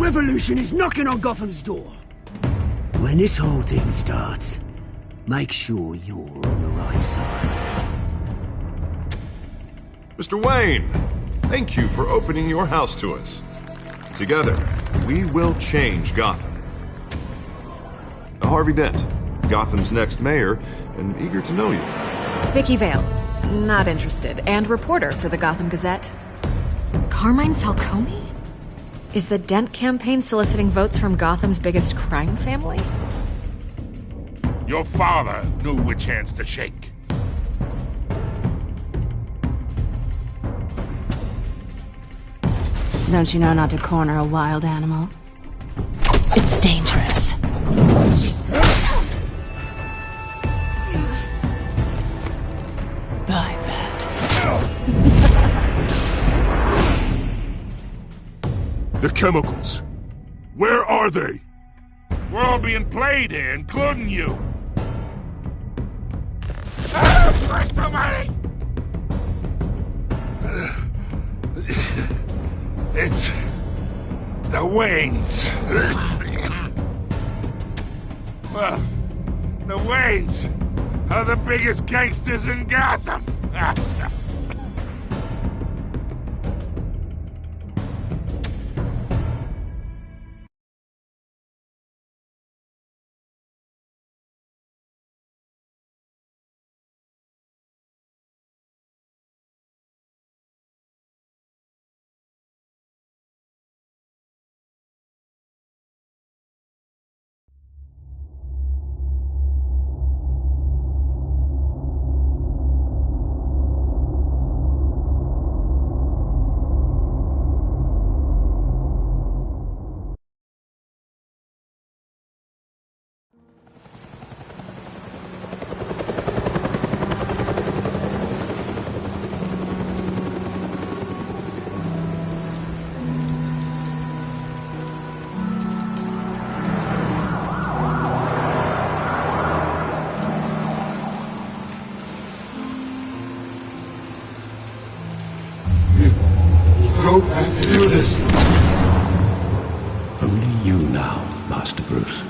revolution is knocking on Gotham's door. When this whole thing starts, make sure you're on the right side. Mr. Wayne, thank you for opening your house to us. Together, we will change Gotham. Harvey Dent, Gotham's next mayor, and eager to know you. Vicky Vale, not interested, and reporter for the Gotham Gazette. Carmine Falcone? Is the Dent campaign soliciting votes from Gotham's biggest crime family? Your father knew which hands to shake. Don't you know not to corner a wild animal? It's dangerous. I bet. The chemicals. Where are they? We're all being played here, including you. Christ almighty! It's the Waynes. Well, the Waynes are the biggest gangsters in Gotham. Don't have to do this. Only you now, Master Bruce.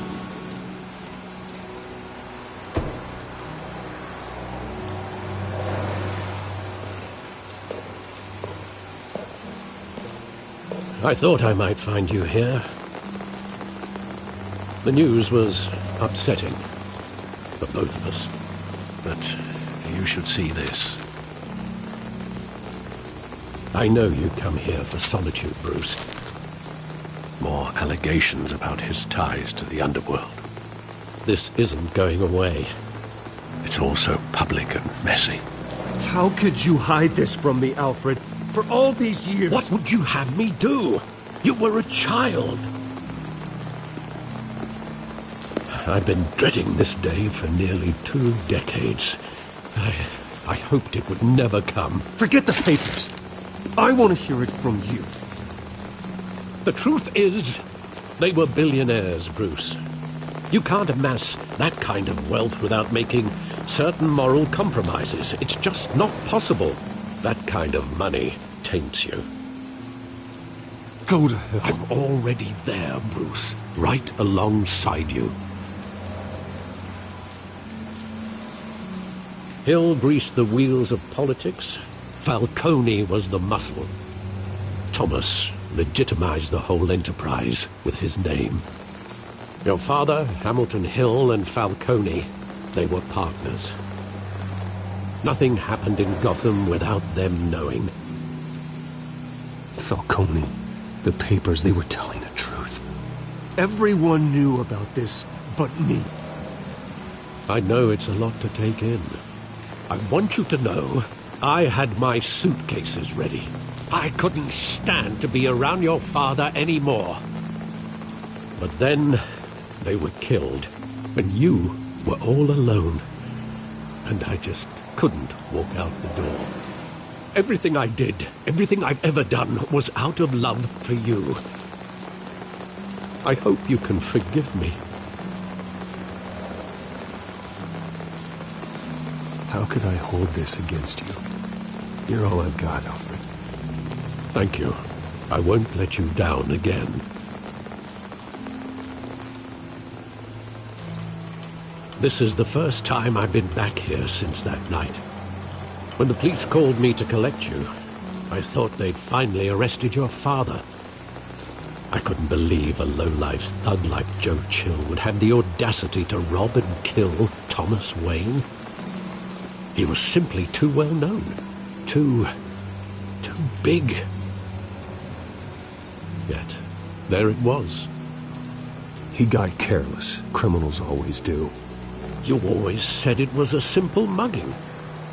I thought I might find you here. The news was upsetting for both of us. But you should see this. I know you come here for solitude, Bruce. More allegations about his ties to the underworld. This isn't going away. It's all so public and messy. How could you hide this from me, Alfred? For all these years... What would you have me do? You were a child. I've been dreading this day for nearly 2 decades. I hoped it would never come. Forget the papers. I want to hear it from you. The truth is, they were billionaires, Bruce. You can't amass that kind of wealth without making certain moral compromises. It's just not possible. That kind of money taints you. Go to hell. I'm already there, Bruce. Right alongside you. Hill greased the wheels of politics. Falcone was the muscle. Thomas legitimized the whole enterprise with his name. Your father, Hamilton Hill, and Falcone, they were partners. Nothing happened in Gotham without them knowing. Falcone, the papers, they were telling the truth. Everyone knew about this but me. I know it's a lot to take in. I want you to know I had my suitcases ready. I couldn't stand to be around your father anymore. But then they were killed, and you were all alone. And I just couldn't walk out the door. Everything I did, everything I've ever done, was out of love for you. I hope you can forgive me. How could I hold this against you? You're all I've got, Alfred. Thank you. I won't let you down again. This is the first time I've been back here since that night. When the police called me to collect you, I thought they'd finally arrested your father. I couldn't believe a low-life thug like Joe Chill would have the audacity to rob and kill Thomas Wayne. He was simply too well known. Too big. Yet, there it was. He got careless. Criminals always do. You always said it was a simple mugging.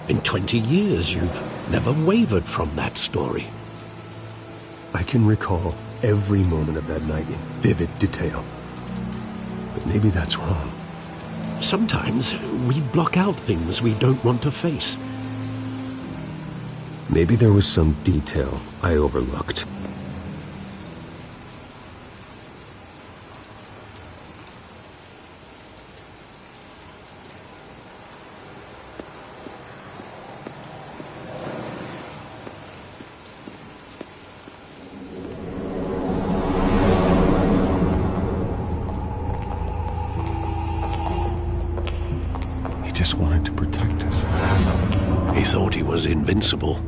In 20 years, you've never wavered from that story. I can recall every moment of that night in vivid detail. But maybe that's wrong. Sometimes we block out things we don't want to face. Maybe there was some detail I overlooked. Just wanted to protect us. He thought he was invincible.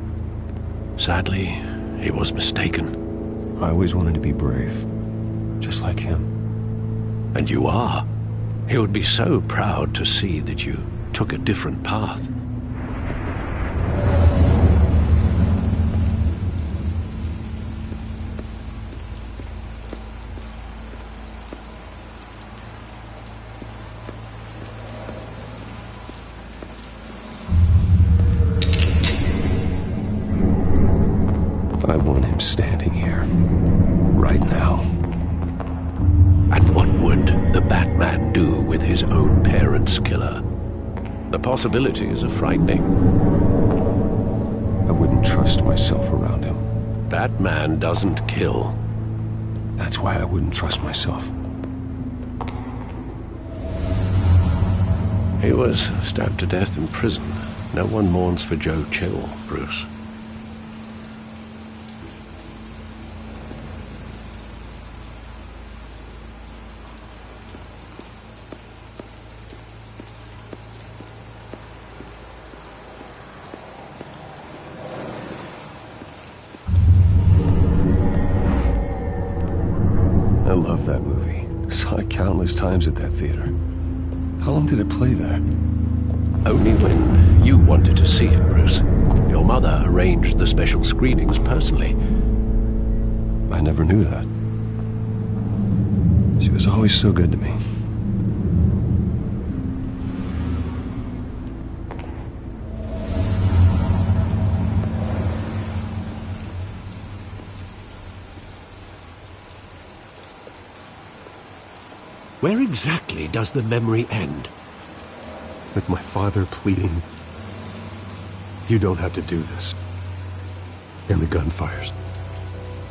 Sadly, he was mistaken. I always wanted to be brave, just like him. And you are. He would be so proud to see that you took a different path. I want him standing here, right now. And what would the Batman do with his own parents' killer? The possibilities are frightening. I wouldn't trust myself around him. Batman doesn't kill. That's why I wouldn't trust myself. He was stabbed to death in prison. No one mourns for Joe Chill, Bruce. I love that movie. Saw it countless times at that theater. How long did it play there? Only when you wanted to see it, Bruce. Your mother arranged the special screenings personally. I never knew that. She was always so good to me. Where exactly does the memory end? With my father pleading, "You don't have to do this." And the gun fires.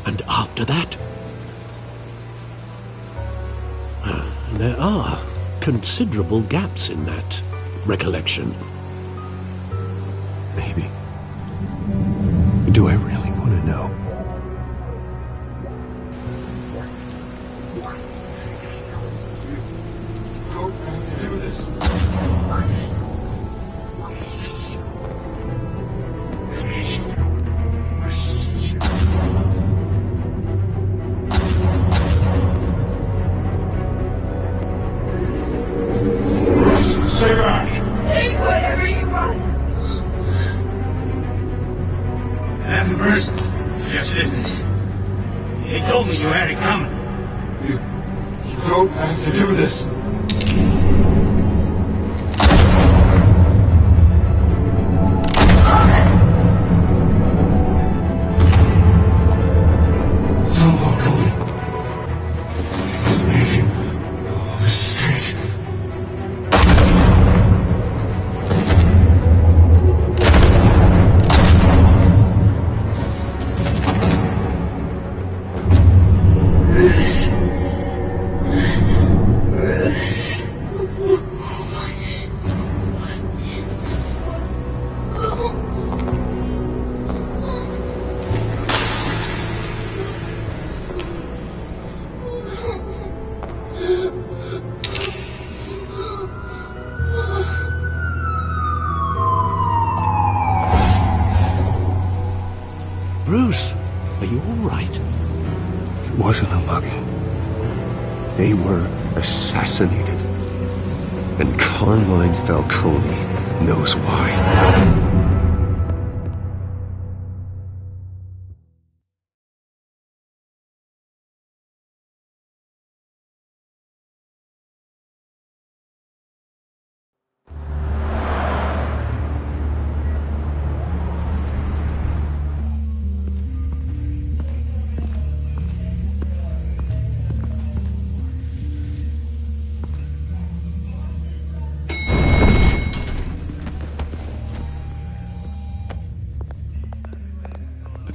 And after that? There are considerable gaps in that recollection. Maybe. Do I really want to know? Stay back! Take whatever you want! Nothing personal, just business. He told me you had it coming. You don't have to do this. Don't walk away. It's making all this strange. Bruce, are you all right? It wasn't a mugging. They were assassinated. And Carmine Falcone knows why.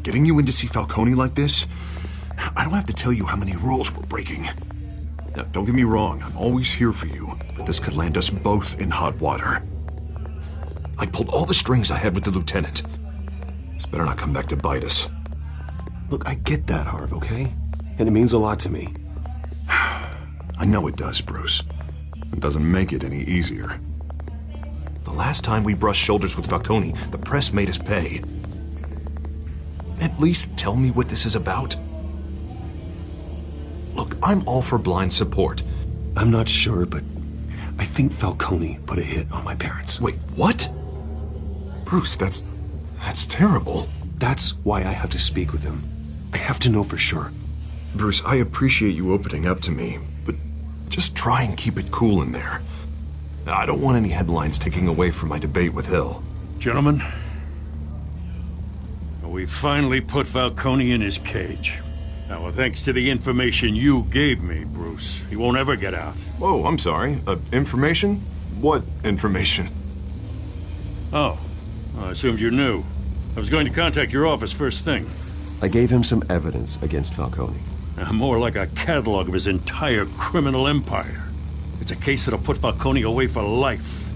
Getting you in to see Falcone like this? I don't have to tell you how many rules we're breaking. Now, don't get me wrong, I'm always here for you, but this could land us both in hot water. I pulled all the strings I had with the lieutenant. This better not come back to bite us. Look, I get that, Harv, okay? And it means a lot to me. I know it does, Bruce. It doesn't make it any easier. The last time we brushed shoulders with Falcone, the press made us pay. At least tell me what this is about. Look, I'm all for blind support. I'm not sure, but I think Falcone put a hit on my parents. Wait, what? Bruce, that's terrible. That's why I have to speak with him. I have to know for sure. Bruce, I appreciate you opening up to me, but just try and keep it cool in there. I don't want any headlines taking away from my debate with Hill. Gentlemen, we finally put Falcone in his cage. Now, thanks to the information you gave me, Bruce, he won't ever get out. Whoa, I'm sorry. Information? What information? Oh, I assumed you knew. I was going to contact your office first thing. I gave him some evidence against Falcone. More like a catalog of his entire criminal empire. It's a case that'll put Falcone away for life.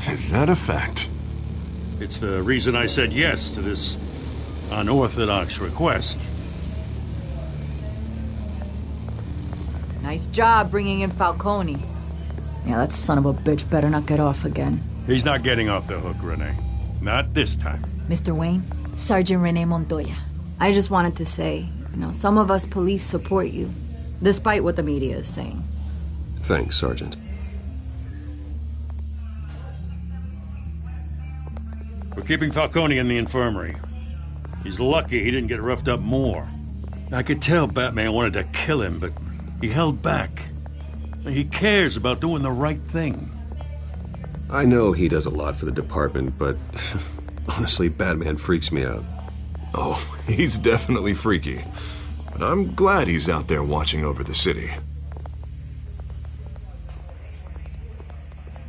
Is that a fact? It's the reason I said yes to this unorthodox request. Nice job bringing in Falcone. Yeah, that son of a bitch better not get off again. He's not getting off the hook, Renee. Not this time. Mr. Wayne, Sergeant Renee Montoya. I just wanted to say, some of us police support you, despite what the media is saying. Thanks, Sergeant. We're keeping Falcone in the infirmary. He's lucky he didn't get roughed up more. I could tell Batman wanted to kill him, but he held back. He cares about doing the right thing. I know he does a lot for the department, but honestly, Batman freaks me out. Oh, he's definitely freaky. But I'm glad he's out there watching over the city.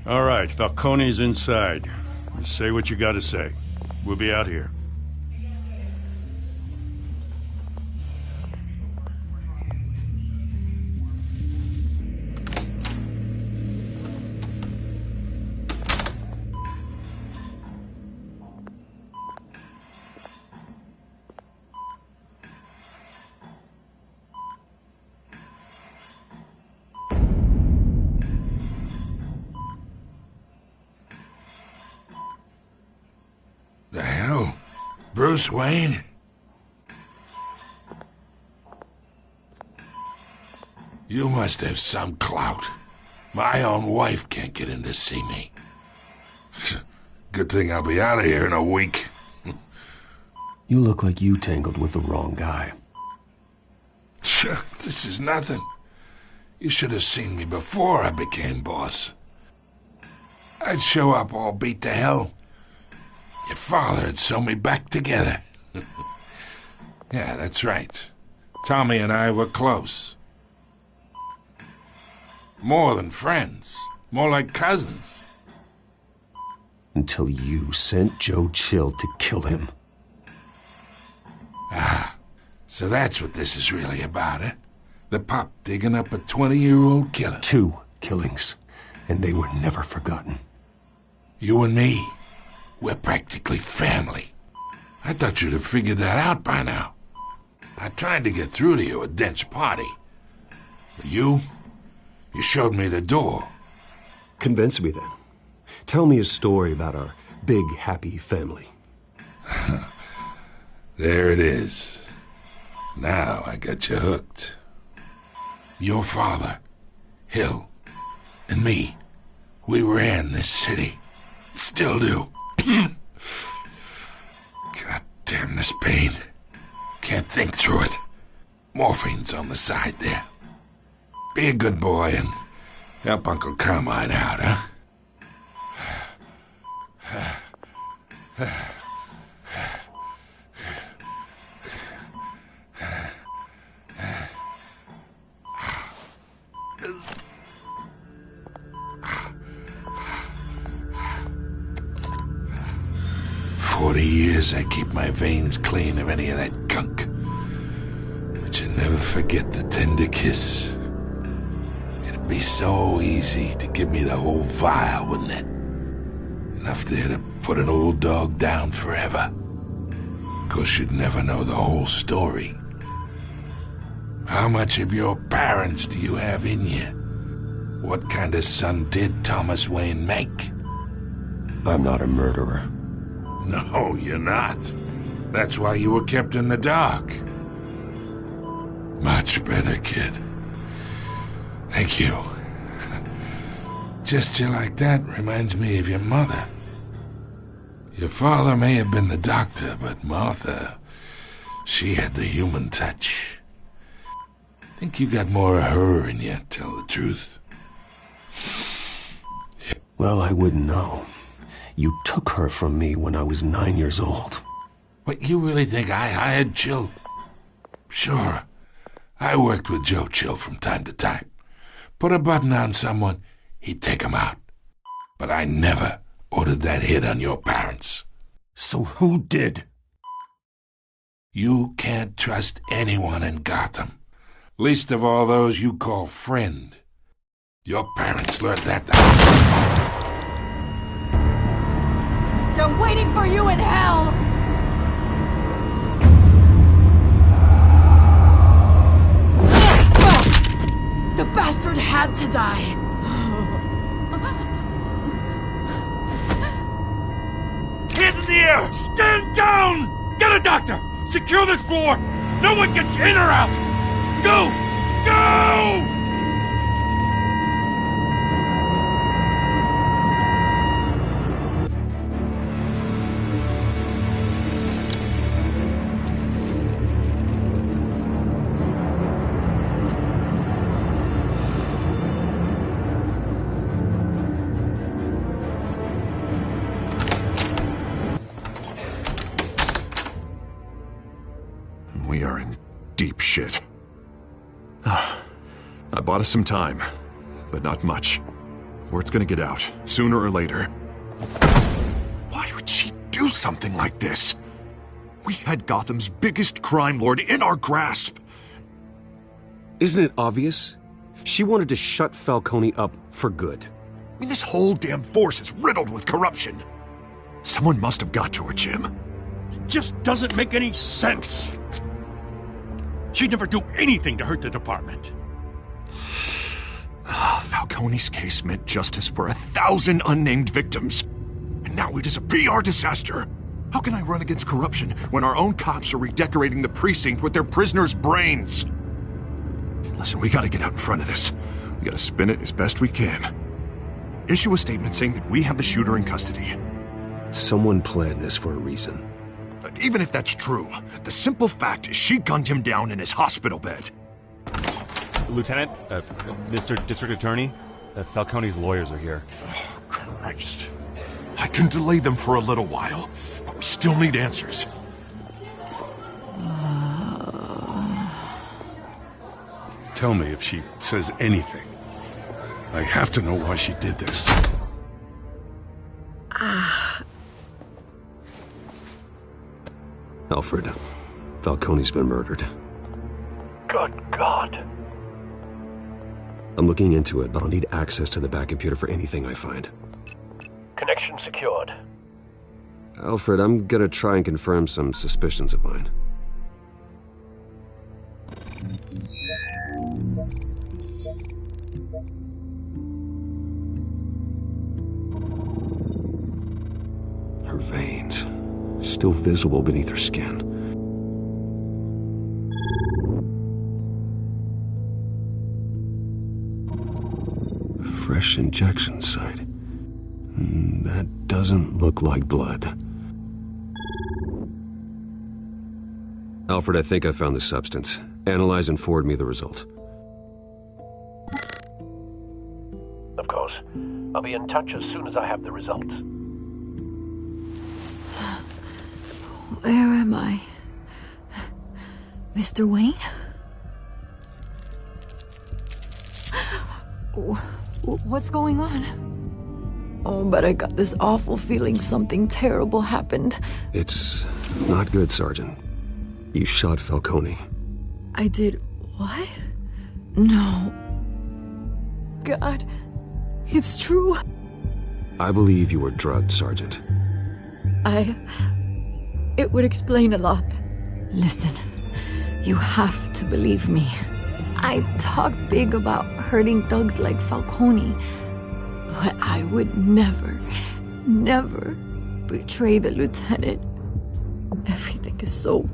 All right, Falcone's inside. Say what you gotta say. We'll be out here. The hell? Bruce Wayne? You must have some clout. My own wife can't get in to see me. Good thing I'll be out of here in a week. You look like you tangled with the wrong guy. This is nothing. You should have seen me before I became boss. I'd show up all beat to hell. Your father had sewn me back together. Yeah, that's right. Tommy and I were close. More than friends. More like cousins. Until you sent Joe Chill to kill him. Ah, so that's what this is really about, eh? The pup digging up a 20-year-old killer. 2 killings, and they were never forgotten. You and me, we're practically family. I thought you'd have figured that out by now. I tried to get through to you at Dent's party. But you showed me the door. Convince me then. Tell me a story about our big, happy family. There it is. Now I got you hooked. Your father, Hill, and me, we ran this city. Still do. God damn this pain. Can't think through it. Morphine's on the side there. Be a good boy and help Uncle Carmine out, huh? 40 years I keep my veins clean of any of that gunk. But you never forget the tender kiss. It'd be so easy to give me the whole vial, wouldn't it? Enough there to put an old dog down forever. Of course, you'd never know the whole story. How much of your parents do you have in you? What kind of son did Thomas Wayne make? I'm not a murderer. No, you're not. That's why you were kept in the dark. Much better, kid. Thank you. Gesture like that reminds me of your mother. Your father may have been the doctor, but Martha, she had the human touch. Think you got more of her in you, tell the truth. Well, I wouldn't know. You took her from me when I was 9 years old. What, you really think I hired Chill? Sure. I worked with Joe Chill from time to time. Put a button on someone, he'd take him out. But I never ordered that hit on your parents. So who did? You can't trust anyone in Gotham. Least of all those you call friend. Your parents learned that. They're waiting for you in hell! The bastard had to die! Hands in the air! Stand down! Get a doctor! Secure this floor! No one gets in or out! Go! Go! We are in deep shit. I bought us some time, but not much. Word's gonna get out, sooner or later. Why would she do something like this? We had Gotham's biggest crime lord in our grasp. Isn't it obvious? She wanted to shut Falcone up for good. I mean, this whole damn force is riddled with corruption. Someone must have got to her, Jim. It just doesn't make any sense. She'd never do anything to hurt the department. Falcone's case meant justice for 1,000 unnamed victims. And now it is a PR disaster. How can I run against corruption when our own cops are redecorating the precinct with their prisoners' brains? Listen, we gotta get out in front of this. We gotta spin it as best we can. Issue a statement saying that we have the shooter in custody. Someone planned this for a reason. Even if that's true, the simple fact is she gunned him down in his hospital bed. Lieutenant, Mr. District Attorney, Falcone's lawyers are here. Oh, Christ. I can delay them for a little while, but we still need answers. Tell me if she says anything. I have to know why she did this. Alfred, Falcone's been murdered. Good God. I'm looking into it, but I'll need access to the back computer for anything I find. Connection secured. Alfred, I'm gonna try and confirm some suspicions of mine. Her veins, still visible beneath her skin. fresh injection site. That doesn't look like blood. Alfred, I think I found the substance. Analyze and forward me the result. Of course. I'll be in touch as soon as I have the results. Where am I? Mr. Wayne? What's going on? Oh, but I got this awful feeling something terrible happened. It's not good, Sergeant. You shot Falcone. I did what? No. God, it's true. I believe you were drugged, Sergeant. It would explain a lot. Listen, you have to believe me. I talk big about hurting thugs like Falcone, but I would never betray the lieutenant. Everything is so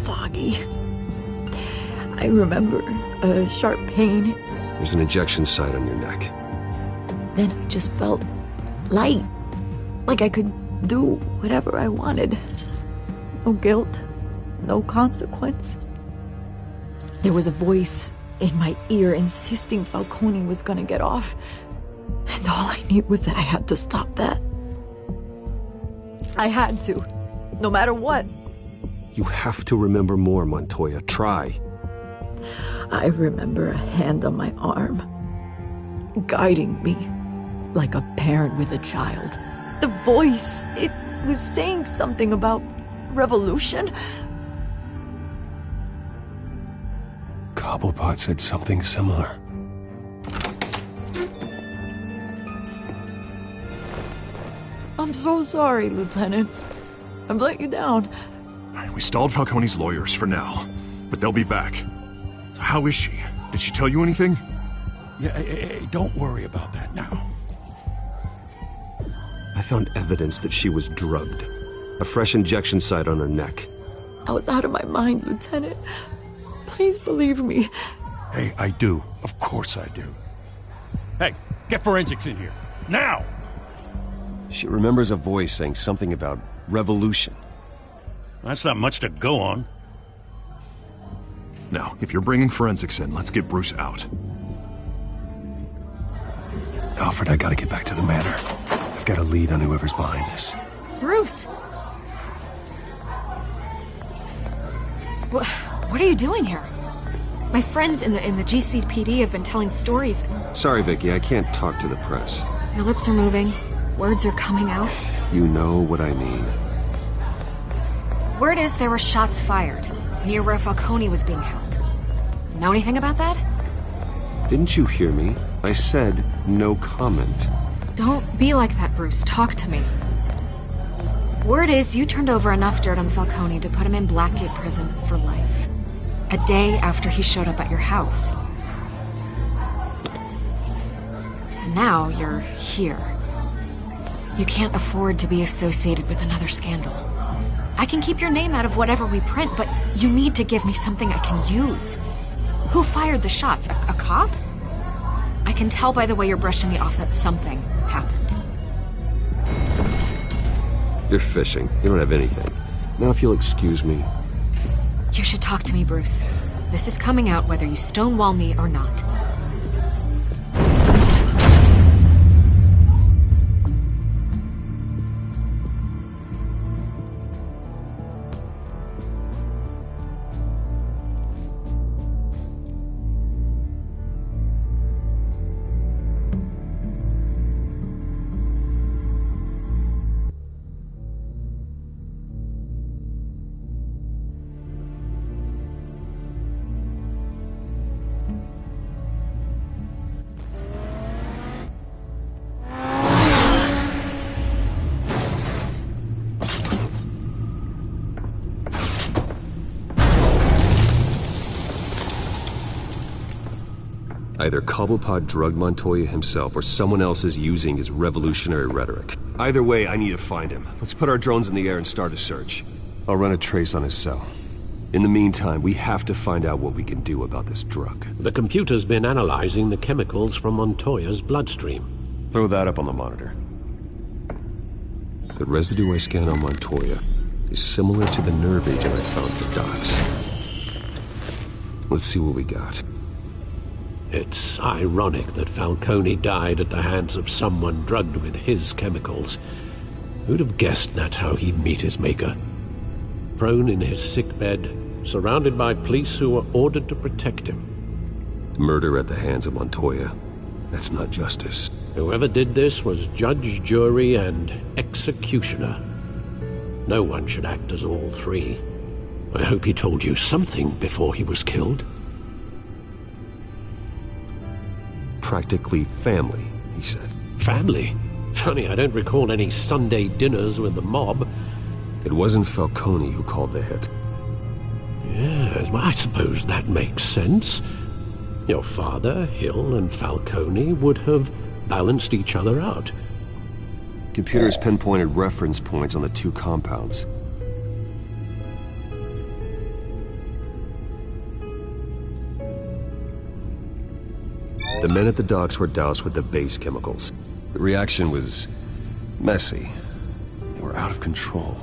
foggy. I remember a sharp pain. There's an injection site on your neck. Then I just felt light, like I could do whatever I wanted. No guilt, no consequence. There was a voice in my ear insisting Falcone was gonna get off. And all I knew was that I had to stop that. I had to, no matter what. You have to remember more, Montoya. Try. I remember a hand on my arm, guiding me like a parent with a child. The voice, it was saying something about revolution. Cobblepot said something similar. I'm so sorry, Lieutenant. I've let you down. We stalled Falcone's lawyers for now, but they'll be back. So how is she? Did she tell you anything? Yeah, hey, don't worry about that now. I found evidence that she was drugged. A fresh injection site on her neck. I was out of my mind, Lieutenant. Please believe me. Hey, I do. Of course I do. Hey, get forensics in here. Now! She remembers a voice saying something about revolution. That's not much to go on. Now, if you're bringing forensics in, let's get Bruce out. Alfred, I gotta get back to the manor. I've got a lead on whoever's behind this. Bruce! What are you doing here? My friends in the GCPD have been telling stories. Sorry, Vicky, I can't talk to the press. Your lips are moving. Words are coming out. You know what I mean. Word is there were shots fired near where Falcone was being held. Know anything about that? Didn't you hear me? I said no comment. Don't be like that, Bruce. Talk to me. Word is you turned over enough dirt on Falcone to put him in Blackgate Prison for life. A day after he showed up at your house. And now you're here. You can't afford to be associated with another scandal. I can keep your name out of whatever we print, but you need to give me something I can use. Who fired the shots? A cop? I can tell by the way you're brushing me off that something happened. You're fishing. You don't have anything. Now if you'll excuse me. You should talk to me, Bruce. This is coming out whether you stonewall me or not. Either Cobblepot drugged Montoya himself, or someone else is using his revolutionary rhetoric. Either way, I need to find him. Let's put our drones in the air and start a search. I'll run a trace on his cell. In the meantime, we have to find out what we can do about this drug. The computer's been analyzing the chemicals from Montoya's bloodstream. Throw that up on the monitor. The residue I scanned on Montoya is similar to the nerve agent I found at the docks. Let's see what we got. It's ironic that Falcone died at the hands of someone drugged with his chemicals. Who'd have guessed that's how he'd meet his maker? Prone in his sickbed, surrounded by police who were ordered to protect him. Murder at the hands of Montoya. That's not justice. Whoever did this was judge, jury, and executioner. No one should act as all three. I hope he told you something before he was killed. Practically family, he said. Family? Funny, I don't recall any Sunday dinners with the mob. It wasn't Falcone who called the hit. Yes, well, I suppose that makes sense. Your father, Hill, and Falcone would have balanced each other out. Computers pinpointed reference points on the two compounds. The men at the docks were doused with the base chemicals. The reaction was messy. They were out of control.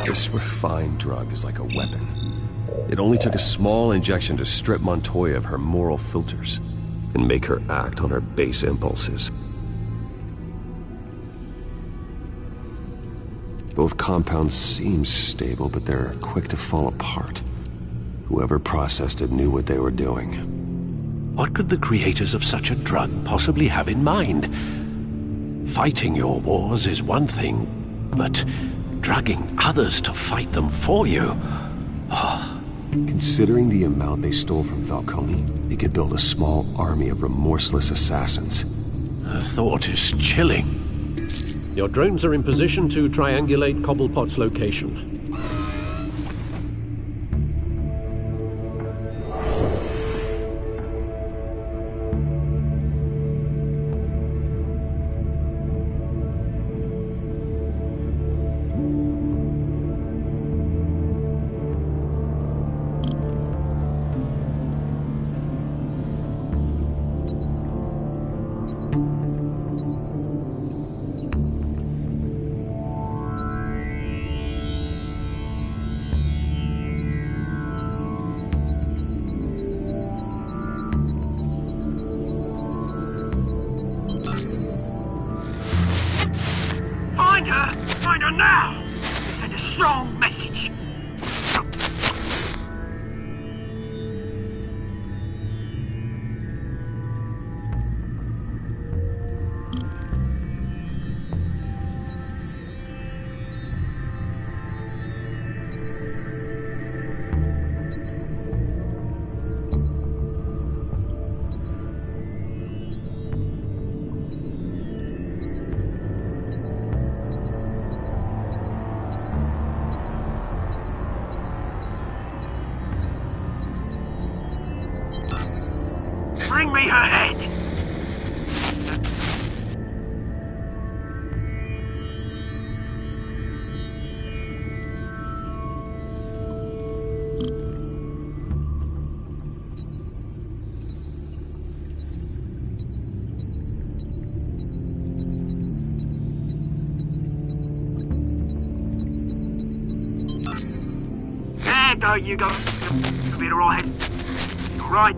This refined drug is like a weapon. It only took a small injection to strip Montoya of her moral filters and make her act on her base impulses. Both compounds seem stable, but they're quick to fall apart. Whoever processed it knew what they were doing. What could the creators of such a drug possibly have in mind? Fighting your wars is one thing, but drugging others to fight them for you? Oh. Considering the amount they stole from Falcone, they could build a small army of remorseless assassins. The thought is chilling. Your drones are in position to triangulate Cobblepot's location. Find her now! Send a strong message. Bring me her head! There go, you go. You'll be alright. Alright.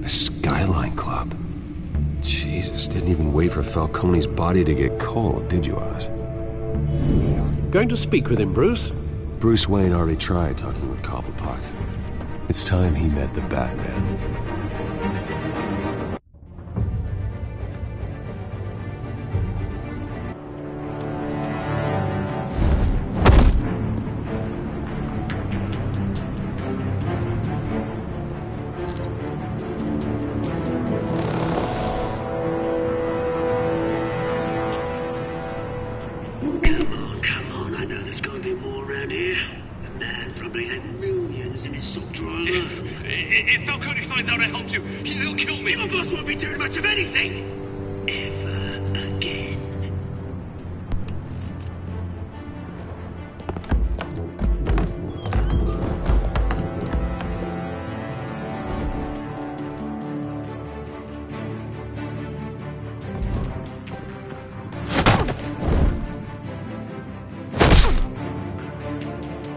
The Skyline Club. Jesus, didn't even wait for Falcone's body to get cold, did you, Oz? Going to speak with him, Bruce? Bruce Wayne already tried talking with Cobblepot. It's time he met the Batman. around here. The man probably had millions in his sock drawer. If Falcone finds out I helped you, he'll kill me. Your boss won't be doing much of anything. Ever again.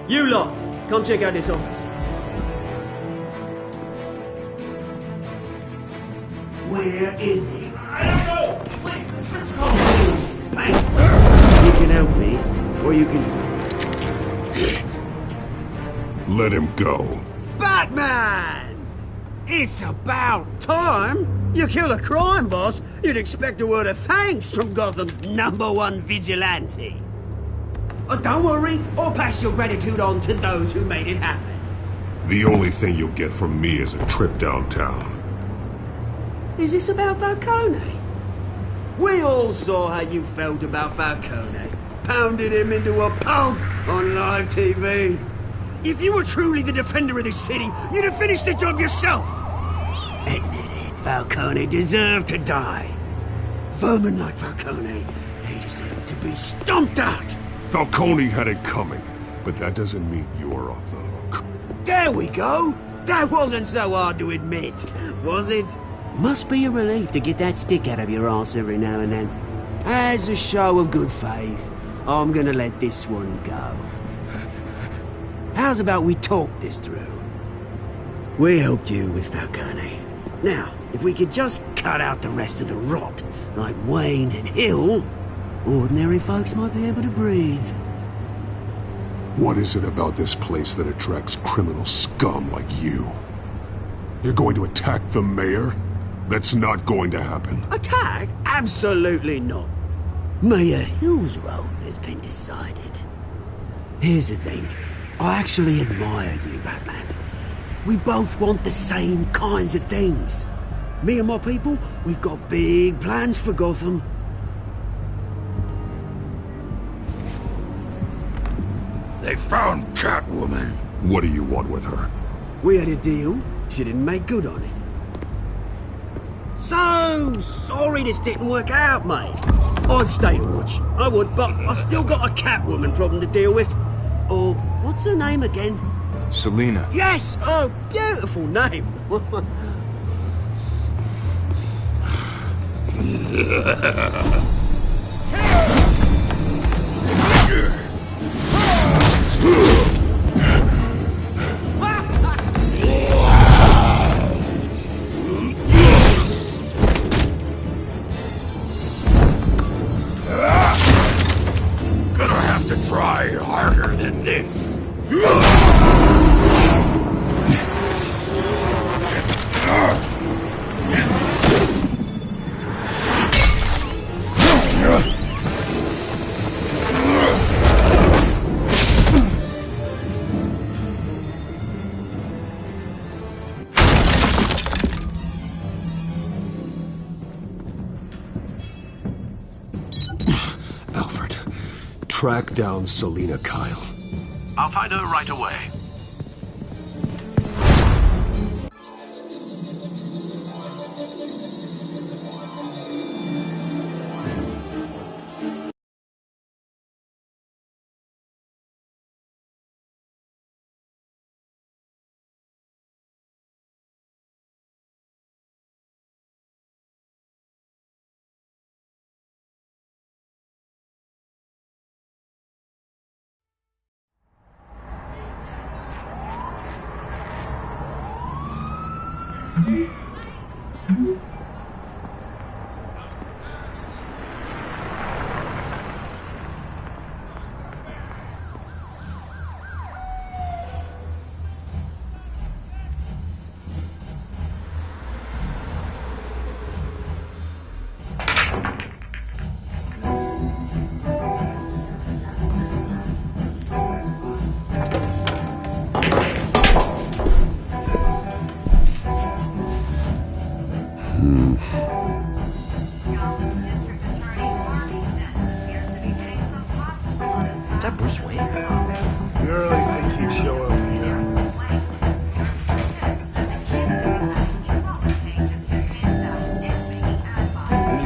You lot, come check out this office. Where is it? I don't know. Wait, let's go. You can help me, or you can... Let him go. Batman! It's about time! You kill a crime boss, you'd expect a word of thanks from Gotham's #1 vigilante. Oh, don't worry, I'll pass your gratitude on to those who made it happen. The only thing you'll get from me is a trip downtown. Is this about Falcone? We all saw how you felt about Falcone. Pounded him into a pulp on live TV. If you were truly the defender of this city, you'd have finished the job yourself. Admit it, Falcone deserved to die. Vermin like Falcone, they deserve to be stomped out. Falcone had it coming, but that doesn't mean you're off the hook. There we go. That wasn't so hard to admit, was it? Must be a relief to get that stick out of your arse every now and then. As a show of good faith, I'm gonna let this one go. How's about we talk this through? We helped you with Falcone. Now, if we could just cut out the rest of the rot, like Wayne and Hill, ordinary folks might be able to breathe. What is it about this place that attracts criminal scum like you? You're going to attack the mayor? That's not going to happen. Attack? Absolutely not. Mayor Hill's role has been decided. Here's the thing. I actually admire you, Batman. We both want the same kinds of things. Me and my people, we've got big plans for Gotham. They found Catwoman. What do you want with her? We had a deal. She didn't make good on it. So sorry this didn't work out, mate. I'd stay to watch. I would, but I still got a Catwoman problem to deal with. Oh, what's her name again? Selina. Yes! Oh, beautiful name. Gonna have to try harder than this. Alfred, track down Selina Kyle. I'll find her right away.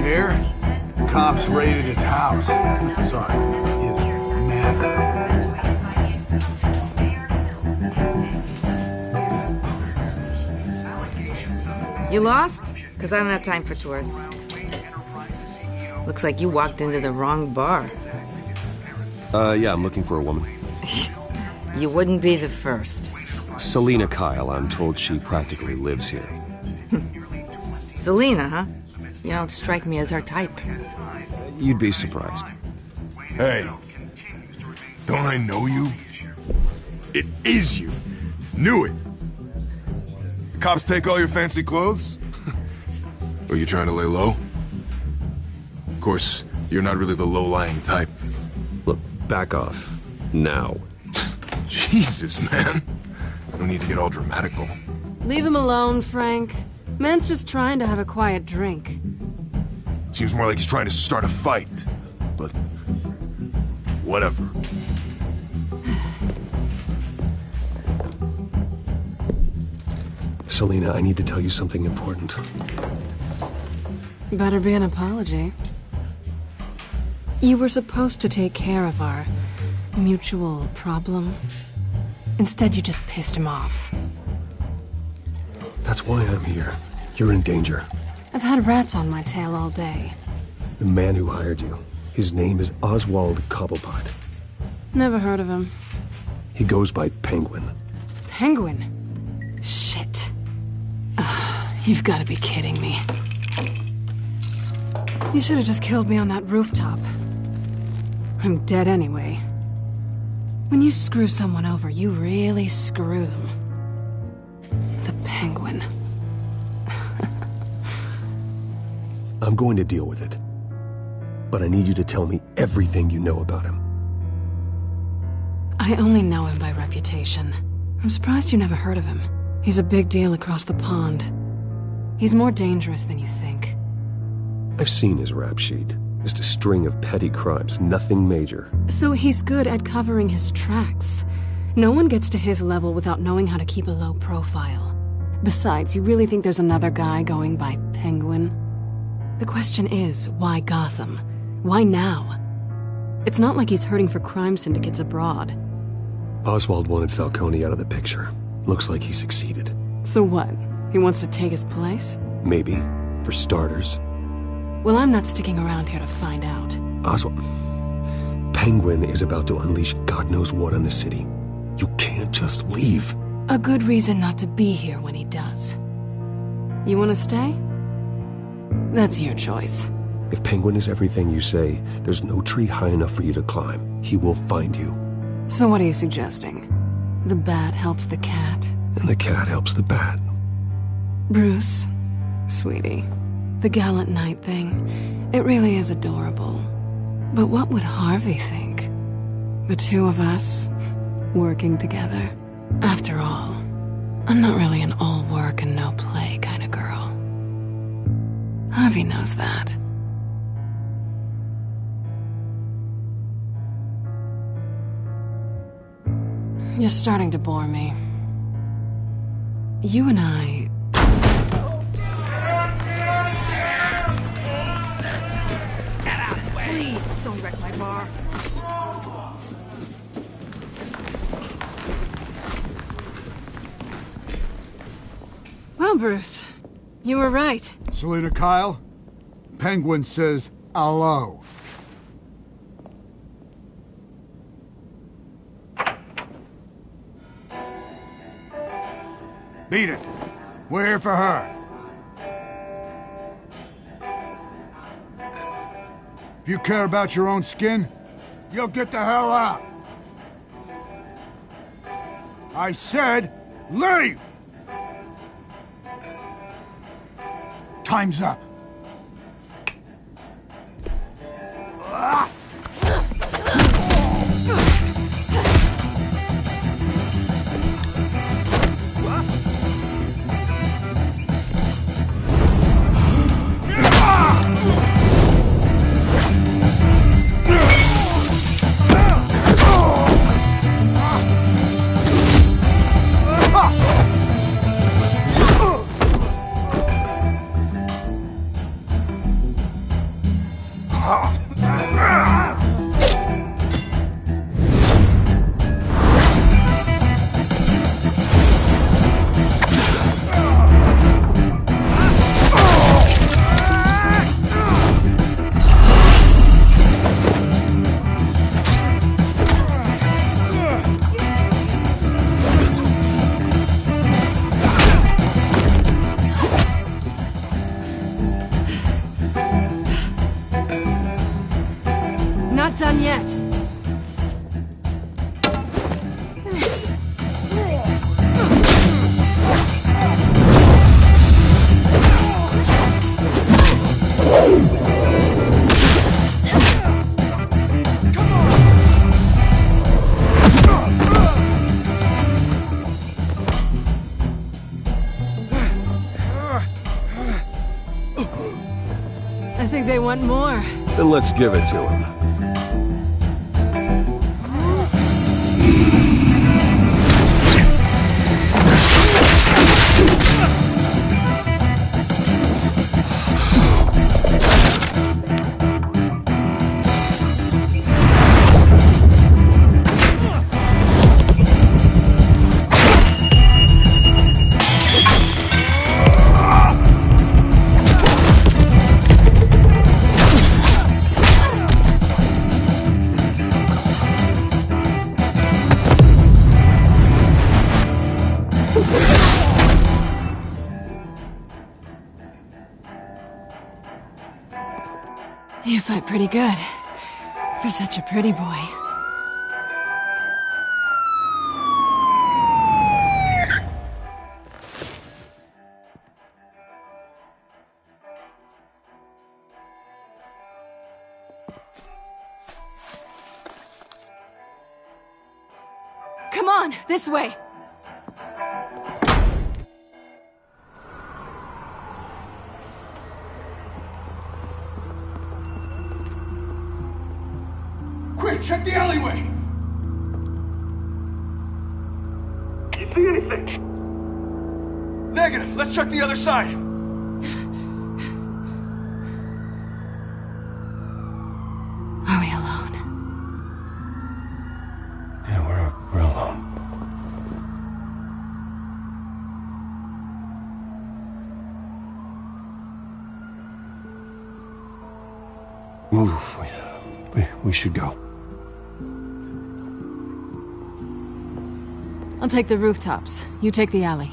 hear? Cops raided his house. Sorry, his manor. You lost? Because I don't have time for tourists. Looks like you walked into the wrong bar. Yeah, I'm looking for a woman. You wouldn't be the first. Selina Kyle, I'm told she practically lives here. Selina, huh? You don't strike me as her type. You'd be surprised. Hey, don't I know you? It is you. Knew it. The cops take all your fancy clothes? Are you trying to lay low? Of course, you're not really the low-lying type. Look, back off. Now. Jesus, man. No need to get all dramatical. Leave him alone, Frank. Man's just trying to have a quiet drink. Seems more like he's trying to start a fight. But... whatever. Selina, I need to tell you something important. Better be an apology. You were supposed to take care of our mutual problem. Instead, you just pissed him off. That's why I'm here. You're in danger. I've had rats on my tail all day. The man who hired you, his name is Oswald Cobblepot. Never heard of him. He goes by Penguin. Penguin? Shit. Ugh, you've got to be kidding me. You should have just killed me on that rooftop. I'm dead anyway. When you screw someone over, you really screw them. The Penguin. I'm going to deal with it. But I need you to tell me everything you know about him. I only know him by reputation. I'm surprised you never heard of him. He's a big deal across the pond. He's more dangerous than you think. I've seen his rap sheet. Just a string of petty crimes, nothing major. So he's good at covering his tracks. No one gets to his level without knowing how to keep a low profile. Besides, you really think there's another guy going by Penguin? The question is, why Gotham? Why now? It's not like he's hurting for crime syndicates abroad. Oswald wanted Falcone out of the picture. Looks like he succeeded. So what? He wants to take his place? Maybe. For starters. Well, I'm not sticking around here to find out. Oswald... Penguin is about to unleash God knows what on the city. You can't just leave. A good reason not to be here when he does. You want to stay? That's your choice. If Penguin is everything you say, there's no tree high enough for you to climb. He will find you. So what are you suggesting? The bat helps the cat? And the cat helps the bat. Bruce, sweetie, the gallant knight thing, it really is adorable. But what would Harvey think? The two of us, working together? After all, I'm not really an all work and no play kind of girl. Harvey knows that. You're starting to bore me. You and I... Get out of the way! Please, don't wreck my bar. Well, Bruce, you were right. Selina Kyle, Penguin says hello. Beat it. We're here for her. If you care about your own skin, you'll get the hell out. I said, leave! Time's up. Not done yet. I think they want more. Then let's give it to him. You fight pretty good. For such a pretty boy. Come on, this way! Quick, check the alleyway! You see anything? Negative. Let's check the other side. Are we alone? Yeah, we're alone. Move. We should go. I'll take the rooftops. You take the alley.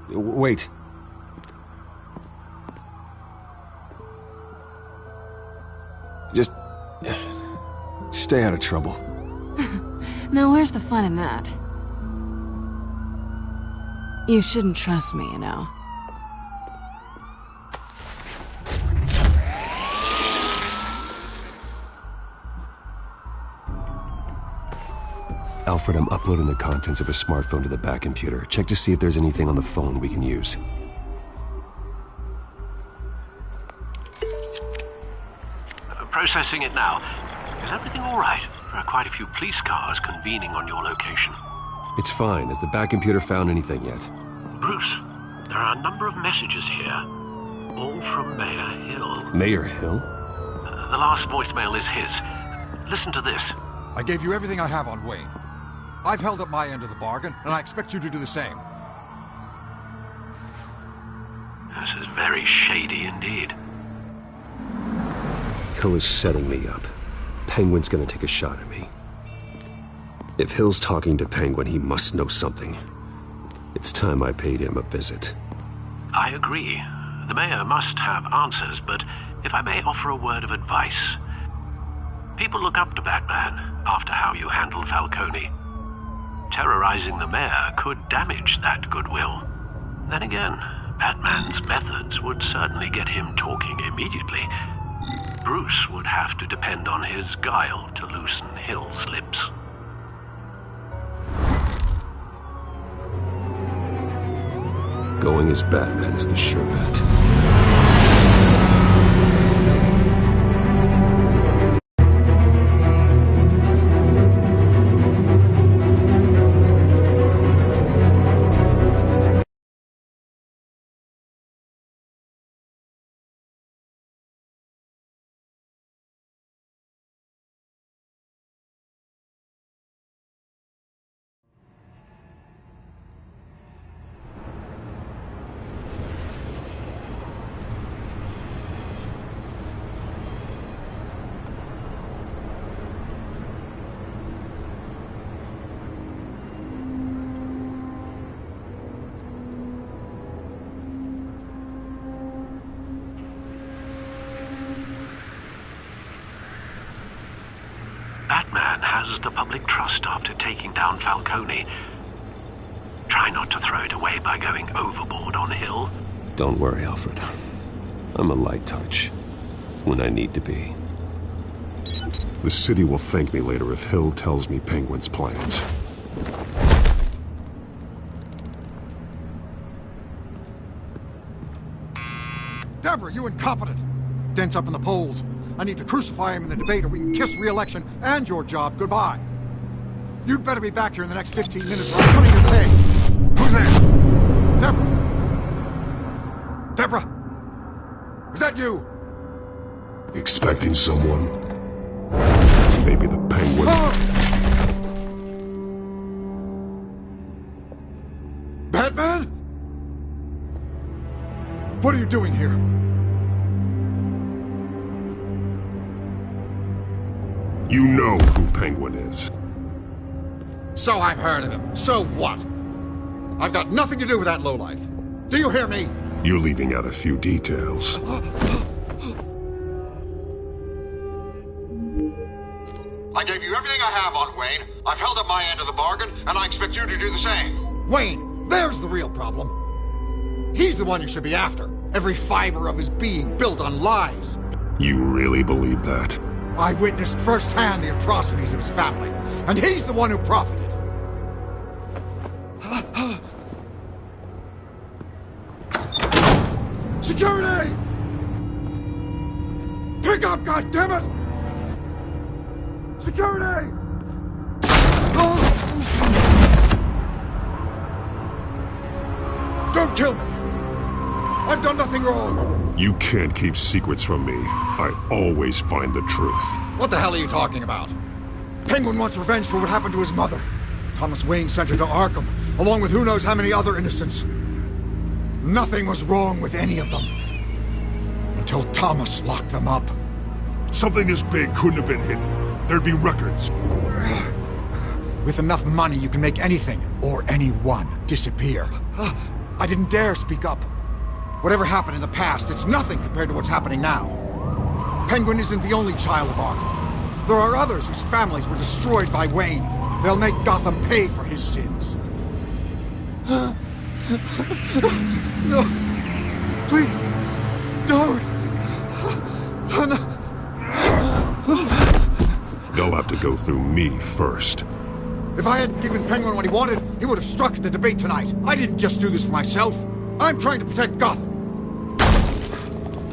Wait. Just stay out of trouble. Now where's the fun in that? You shouldn't trust me, you know. Alfred, I'm uploading the contents of a smartphone to the back computer. Check to see if there's anything on the phone we can use. Processing it now. Is everything all right? There are quite a few police cars convening on your location. It's fine. Has the back computer found anything yet? Bruce, there are a number of messages here. All from Mayor Hill. Mayor Hill? The last voicemail is his. Listen to this. I gave you everything I have on Wayne. I've held up my end of the bargain, and I expect you to do the same. This is very shady indeed. Hill is setting me up. Penguin's gonna take a shot at me. If Hill's talking to Penguin, he must know something. It's time I paid him a visit. I agree. The mayor must have answers, but if I may offer a word of advice. People look up to Batman after how you handled Falcone. Terrorizing the mayor could damage that goodwill. Then again, Batman's methods would certainly get him talking immediately. Bruce would have to depend on his guile to loosen Hill's lips. Going as Batman is the sure bet. Batman has the public trust after taking down Falcone. Try not to throw it away by going overboard on Hill. Don't worry, Alfred. I'm a light touch when I need to be. The city will thank me later if Hill tells me Penguin's plans. Deborah, you incompetent! Dent's up in the polls. I need to crucify him in the debate or we can kiss re-election and your job goodbye. You'd better be back here in the next 15 minutes or I'm cutting your pay. Who's there? Deborah? Deborah? Is that you? Expecting someone? Maybe the Penguin? Batman? What are you doing here? You know who Penguin is. So I've heard of him. So what? I've got nothing to do with that lowlife. Do you hear me? You're leaving out a few details. I gave you everything I have on Wayne. I've held up my end of the bargain, and I expect you to do the same. Wayne, there's the real problem. He's the one you should be after. Every fiber of his being built on lies. You really believe that? I witnessed firsthand the atrocities of his family, and he's the one who profited. Security! Pick up, goddammit! Security! Don't kill me! I've done nothing wrong! You can't keep secrets from me. I always find the truth. What the hell are you talking about? Penguin wants revenge for what happened to his mother. Thomas Wayne sent her to Arkham, along with who knows how many other innocents. Nothing was wrong with any of them. Until Thomas locked them up. Something this big couldn't have been hidden. There'd be records. With enough money, you can make anything, or anyone, disappear. I didn't dare speak up. Whatever happened in the past, it's nothing compared to what's happening now. Penguin isn't the only child of Arkham. There are others whose families were destroyed by Wayne. They'll make Gotham pay for his sins. No. Please. Don't. No. They'll have to go through me first. If I hadn't given Penguin what he wanted, he would have struck at the debate tonight. I didn't just do this for myself. I'm trying to protect Gotham.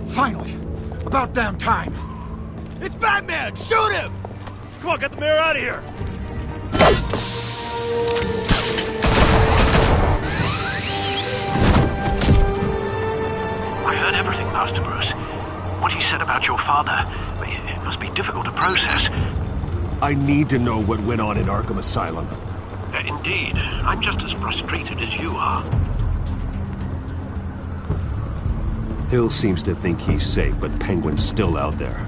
Finally. About damn time. It's Batman! Shoot him! Come on, get the mayor out of here! I heard everything, Master Bruce. What he said about your father, it must be difficult to process. I need to know what went on in Arkham Asylum. Indeed. I'm just as frustrated as you are. Hill seems to think he's safe, but Penguin's still out there.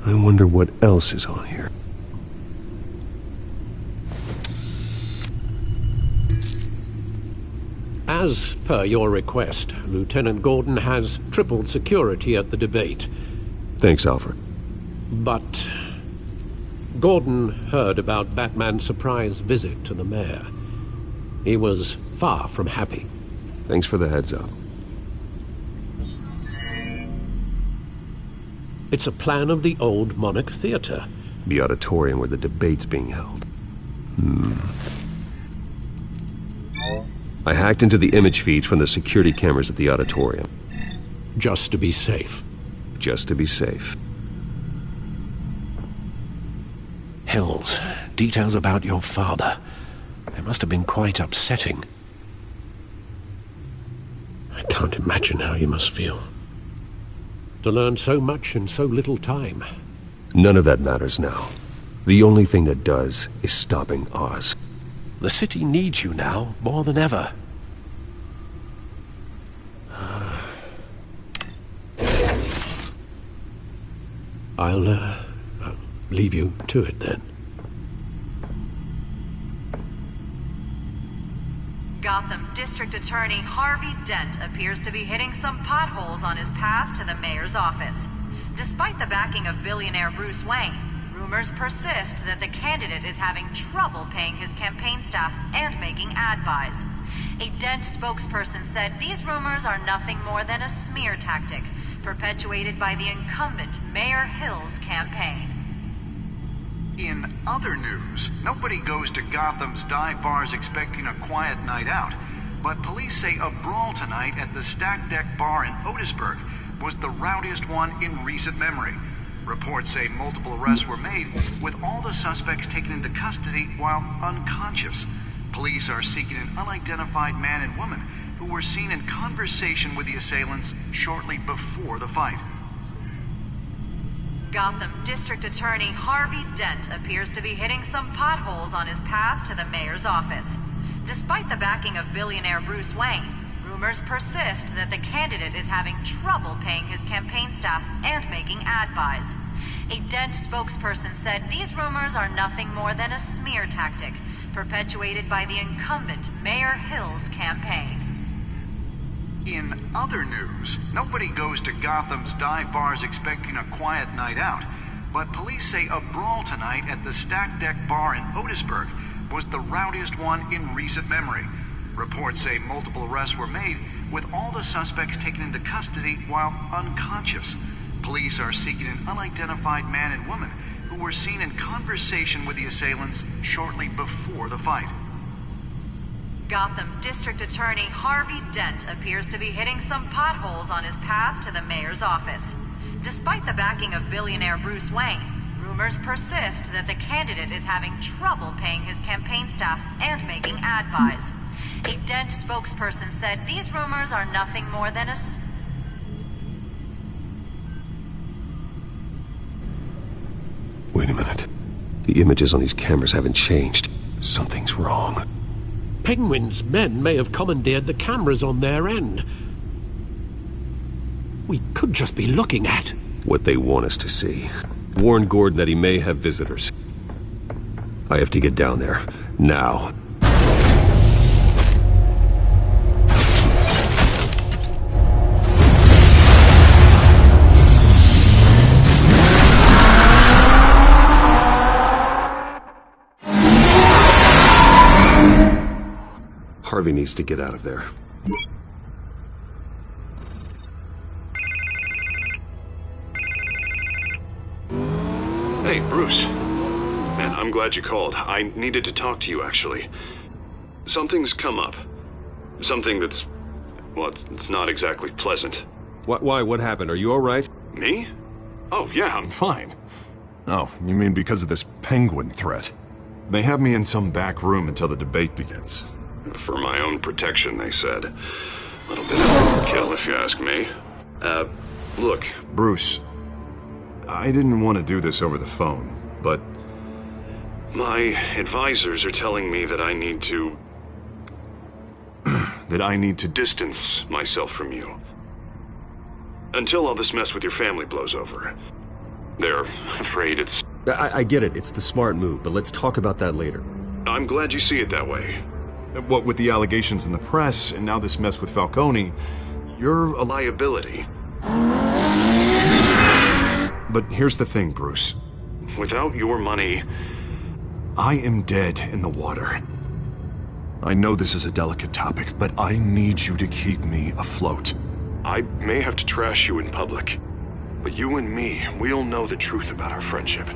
I wonder what else is on here. As per your request, Lieutenant Gordon has tripled security at the debate. Thanks, Alfred. But Gordon heard about Batman's surprise visit to the mayor. He was far from happy. Thanks for the heads up. It's a plan of the old Monarch Theater. The auditorium where the debate's being held. I hacked into the image feeds from the security cameras at the auditorium. Just to be safe. Just to be safe. Hills, details about your father. They must have been quite upsetting. I can't imagine how you must feel. To learn so much in so little time. None of that matters now. The only thing that does is stopping Oz. The city needs you now, more than ever. I'll leave you to it then. Gotham District Attorney Harvey Dent appears to be hitting some potholes on his path to the mayor's office. Despite the backing of billionaire Bruce Wayne, rumors persist that the candidate is having trouble paying his campaign staff and making ad buys. A Dent spokesperson said these rumors are nothing more than a smear tactic, perpetuated by the incumbent Mayor Hill's campaign. In other news, nobody goes to Gotham's dive bars expecting a quiet night out, but police say a brawl tonight at the Stack Deck Bar in Otisburg was the rowdiest one in recent memory. Reports say multiple arrests were made, with all the suspects taken into custody while unconscious. Police are seeking an unidentified man and woman who were seen in conversation with the assailants shortly before the fight. Gotham District Attorney Harvey Dent appears to be hitting some potholes on his path to the mayor's office. Despite the backing of billionaire Bruce Wayne, rumors persist that the candidate is having trouble paying his campaign staff and making ad buys. A Dent spokesperson said these rumors are nothing more than a smear tactic, perpetuated by the incumbent Mayor Hill's campaign. In other news, nobody goes to Gotham's dive bars expecting a quiet night out, but police say a brawl tonight at the Stack Deck Bar in Otisburg was the rowdiest one in recent memory. Reports say multiple arrests were made, with all the suspects taken into custody while unconscious. Police are seeking an unidentified man and woman who were seen in conversation with the assailants shortly before the fight. Gotham District Attorney Harvey Dent appears to be hitting some potholes on his path to the mayor's office. Despite the backing of billionaire Bruce Wayne, rumors persist that the candidate is having trouble paying his campaign staff and making ad buys. A Dent spokesperson said these rumors are nothing more than a... Wait a minute. The images on these cameras haven't changed. Something's wrong. Penguin's men may have commandeered the cameras on their end. We could just be looking at what they want us to see. Warn Gordon that he may have visitors. I have to get down there, now. Harvey needs to get out of there. Hey, Bruce. Man, I'm glad you called. I needed to talk to you, actually. Something's come up. Something that's... well, it's not exactly pleasant. Why? What happened? Are you all right? Me? Oh, yeah, I'm fine. Oh, you mean because of this penguin threat? They have me in some back room until the debate begins. For my own protection, they said. A little bit of overkill, if you ask me. Look. Bruce, I didn't want to do this over the phone, but... my advisors are telling me that I need to... that I need to distance myself from you. Until all this mess with your family blows over. They're afraid it's... I get it. It's the smart move, but let's talk about that later. I'm glad you see it that way. What with the allegations in the press, and now this mess with Falcone, you're a liability. But here's the thing, Bruce. Without your money... I am dead in the water. I know this is a delicate topic, but I need you to keep me afloat. I may have to trash you in public, but you and me, we'll know the truth about our friendship.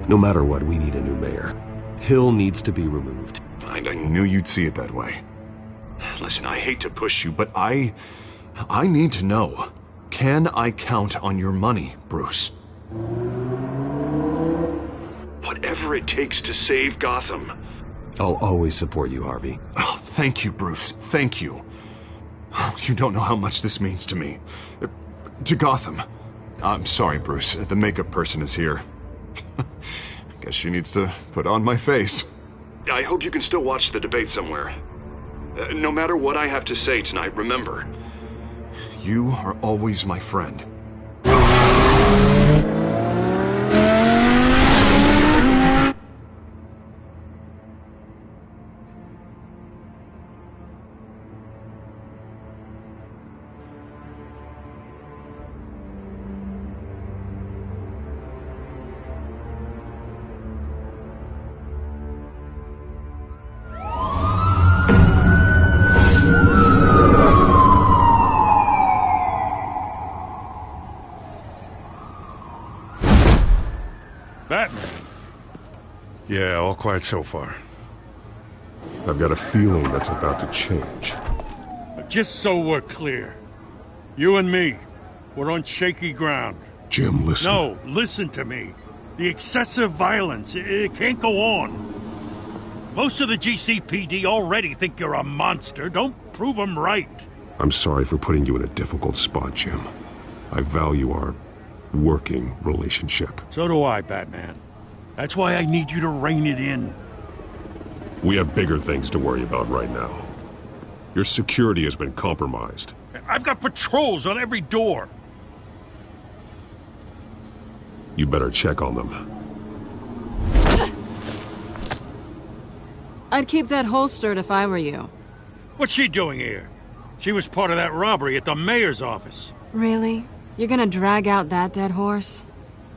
No matter what, we need a new mayor. Hill needs to be removed. I knew you'd see it that way. Listen, I hate to push you, but I need to know. Can I count on your money, Bruce? Whatever it takes to save Gotham. I'll always support you, Harvey. Oh, thank you, Bruce. Thank you. You don't know how much this means to me. To Gotham. I'm sorry, Bruce. The makeup person is here. Guess she needs to put on my face. I hope you can still watch the debate somewhere. No matter what I have to say tonight, remember, you are always my friend. Batman. Yeah, all quiet so far. I've got a feeling that's about to change. But just so we're clear, you and me, we're on shaky ground. Jim, listen. No, listen to me. The excessive violence, it can't go on. Most of the GCPD already think you're a monster. Don't prove them right. I'm sorry for putting you in a difficult spot, Jim. I value our working relationship. So do I, Batman. That's why I need you to rein it in. We have bigger things to worry about right now. Your security has been compromised. I've got patrols on every door. You better check on them. I'd keep that holstered if I were you. What's she doing here? She was part of that robbery at the mayor's office. Really? You're gonna drag out that dead horse?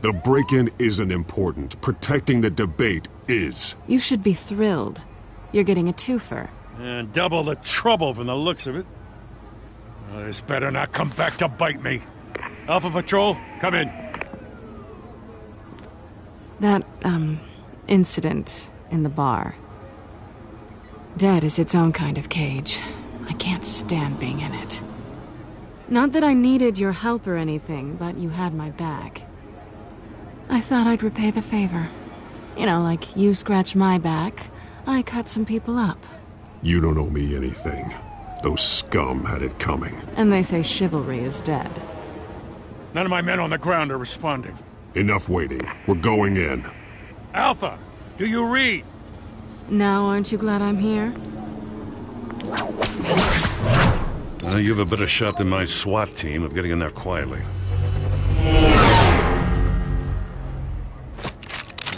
The break-in isn't important. Protecting the debate is. You should be thrilled. You're getting a twofer. And double the trouble from the looks of it. Well, this better not come back to bite me. Alpha Patrol, come in. That, incident in the bar. Dead is its own kind of cage. I can't stand being in it. Not that I needed your help or anything, but you had my back. I thought I'd repay the favor. You know, like you scratch my back, I cut some people up. You don't owe me anything. Those scum had it coming. And they say chivalry is dead. None of my men on the ground are responding. Enough waiting. We're going in. Alpha, do you read? Now aren't you glad I'm here? Well, you have a better shot than my SWAT team of getting in there quietly.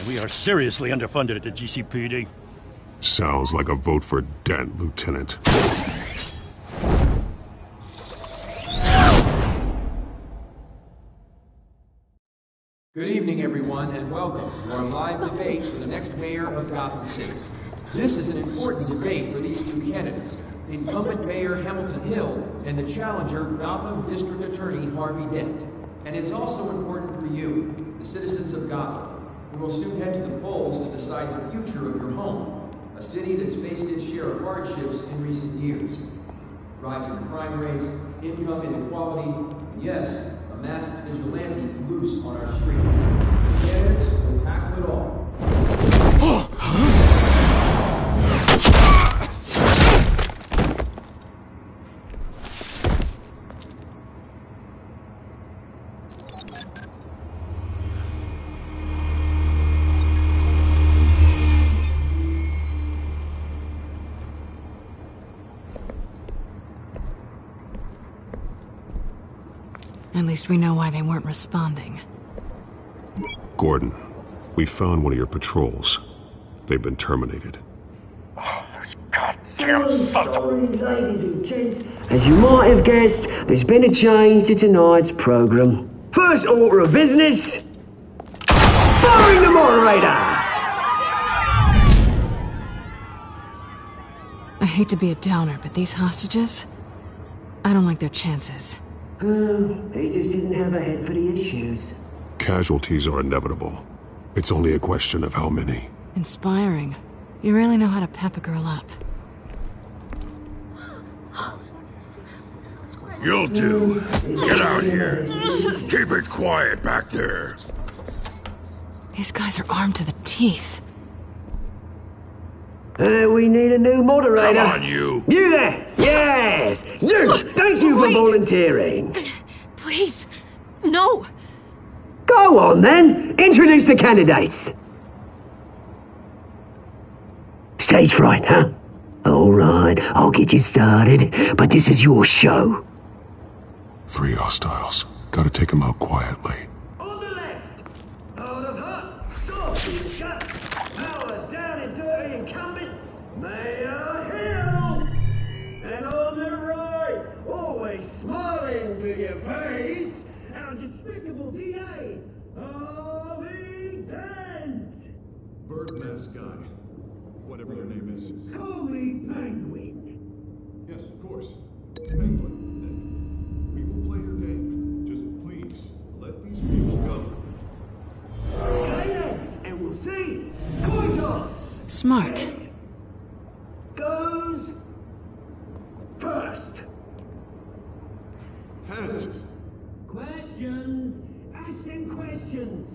We are seriously underfunded at the GCPD. Sounds like a vote for Dent, Lieutenant. Good evening, everyone, and welcome to our live debate for the next mayor of Gotham City. This is an important debate for these two candidates, incumbent Mayor Hamilton Hill and the challenger Gotham District Attorney Harvey Dent. And it's also important for you, the citizens of Gotham, who will soon head to the polls to decide the future of your home, a city that's faced its share of hardships in recent years. Rising crime rates, income inequality, and yes, a masked vigilante loose on our streets. The candidates will tackle it all. At least we know why they weren't responding. Gordon, we found one of your patrols. They've been terminated. So sorry, ladies and gents. As you might have guessed, there's been a change to tonight's programme. First order of business, firing the moderator! I hate to be a downer, but these hostages, I don't like their chances. He just didn't have a head for the issues. Casualties are inevitable. It's only a question of how many. Inspiring. You really know how to pep a girl up. You'll do. Get out here. Keep it quiet back there. These guys are armed to the teeth. We need a new moderator. Come on, you. You there! Yes! You! Thank you for volunteering. Please, no. Go on, then. Introduce the candidates. Stage fright, huh? All right, I'll get you started, but this is your show. 3 hostiles. Gotta take them out quietly. On the left, out of hut, stop in the gut, power down and dirty incumbent, Mayor Hill. And on the right, always smiling to your face, our despicable DA, Harvey Dent. Bird mask guy. Whatever your name is. Call me Penguin. Yes, of course. Penguin. We will play your game. Just please, let these people go. Okay then, and we'll see. Coin toss. Smart. Heads goes first. Heads. Questions. Ask them questions.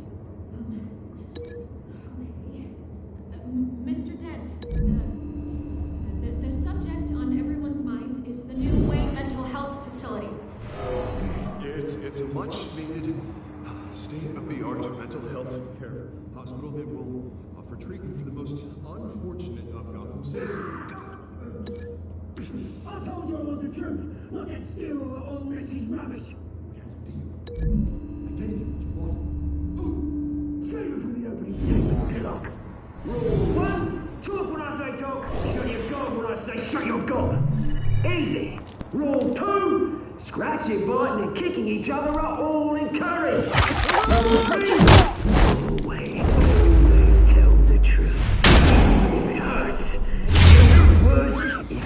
Mr. Dent, the subject on everyone's mind is the new Wayne Mental Health Facility. It's a much-needed state-of-the-art mental health care hospital that will offer treatment for the most unfortunate of Gotham citizens. I told you I want the truth. Look at still all Messi's rubbish. Save it for the opening statement, Pillock. Rule 1, talk when I say talk, shut your gob when I say shut your gob. Easy. Rule 2, scratching, biting and kicking each other are all encouraged. Rule 3, always tell the truth. If it hurts, it's worse if